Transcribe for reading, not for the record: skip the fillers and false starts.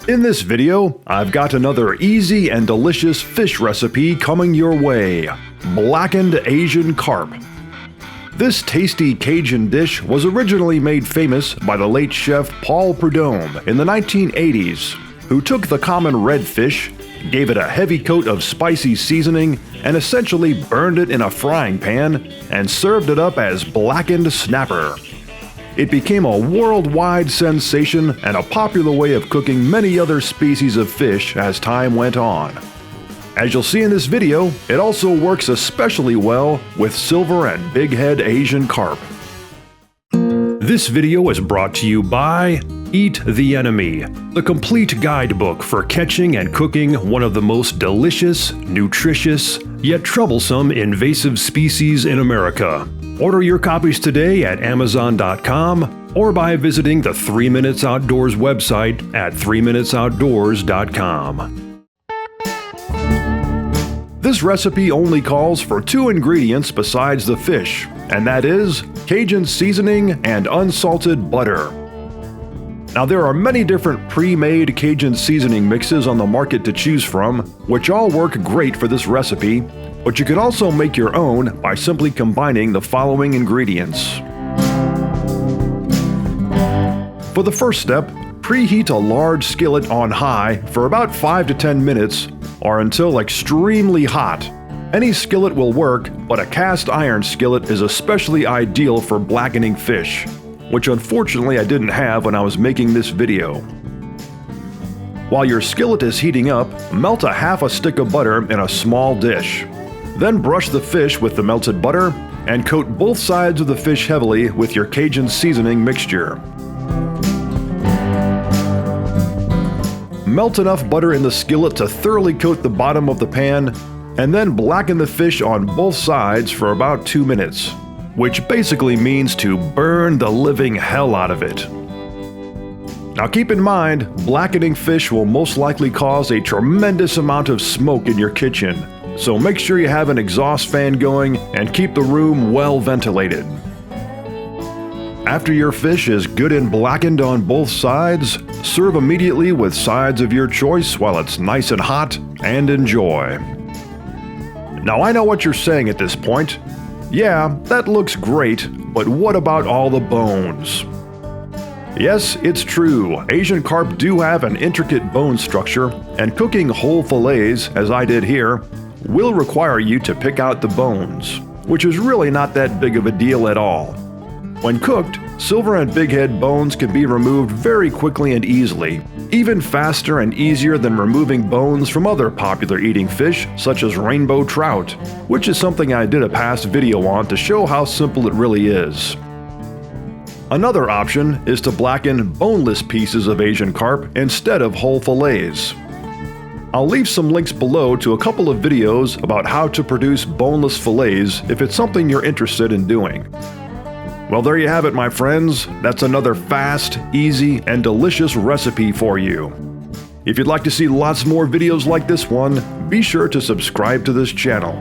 In this video, I've got another easy and delicious fish recipe coming your way: blackened Asian carp. This tasty Cajun dish was originally made famous by the late chef Paul Prudhomme in the 1980s, who took the common red fish, gave it a heavy coat of spicy seasoning, and essentially burned it in a frying pan and served it up as blackened snapper. It became a worldwide sensation and a popular way of cooking many other species of fish as time went on. As you'll see in this video, it also works especially well with silver and bighead Asian carp. This video is brought to you by Eat the Enemy, the complete guidebook for catching and cooking one of the most delicious, nutritious, yet troublesome invasive species in America. Order your copies today at Amazon.com or by visiting the 3 Minutes Outdoors website at 3minutesoutdoors.com. This recipe only calls for 2 ingredients besides the fish, and that is Cajun seasoning and unsalted butter. Now, there are many different pre-made Cajun seasoning mixes on the market to choose from, which all work great for this recipe, but you can also make your own by simply combining the following ingredients. For the first step, preheat a large skillet on high for about 5 to 10 minutes or until extremely hot. Any skillet will work, but a cast iron skillet is especially ideal for blackening fish, which unfortunately I didn't have when I was making this video. While your skillet is heating up, melt a half a stick of butter in a small dish. Then brush the fish with the melted butter and coat both sides of the fish heavily with your Cajun seasoning mixture. Melt enough butter in the skillet to thoroughly coat the bottom of the pan, and then blacken the fish on both sides for about 2 minutes, which basically means to burn the living hell out of it. Now keep in mind, blackening fish will most likely cause a tremendous amount of smoke in your kitchen, so make sure you have an exhaust fan going and keep the room well ventilated. After your fish is good and blackened on both sides, serve immediately with sides of your choice while it's nice and hot, and enjoy. Now I know what you're saying at this point. Yeah, that looks great, but what about all the bones? Yes, it's true, Asian carp do have an intricate bone structure, and cooking whole fillets, as I did here, will require you to pick out the bones, which is really not that big of a deal at all. When cooked, silver and bighead bones can be removed very quickly and easily, even faster and easier than removing bones from other popular eating fish such as rainbow trout, which is something I did a past video on to show how simple it really is. Another option is to blacken boneless pieces of Asian carp instead of whole fillets. I'll leave some links below to a couple of videos about how to produce boneless fillets if it's something you're interested in doing. Well, there you have it, my friends. That's another fast, easy, and delicious recipe for you. If you'd like to see lots more videos like this one, be sure to subscribe to this channel.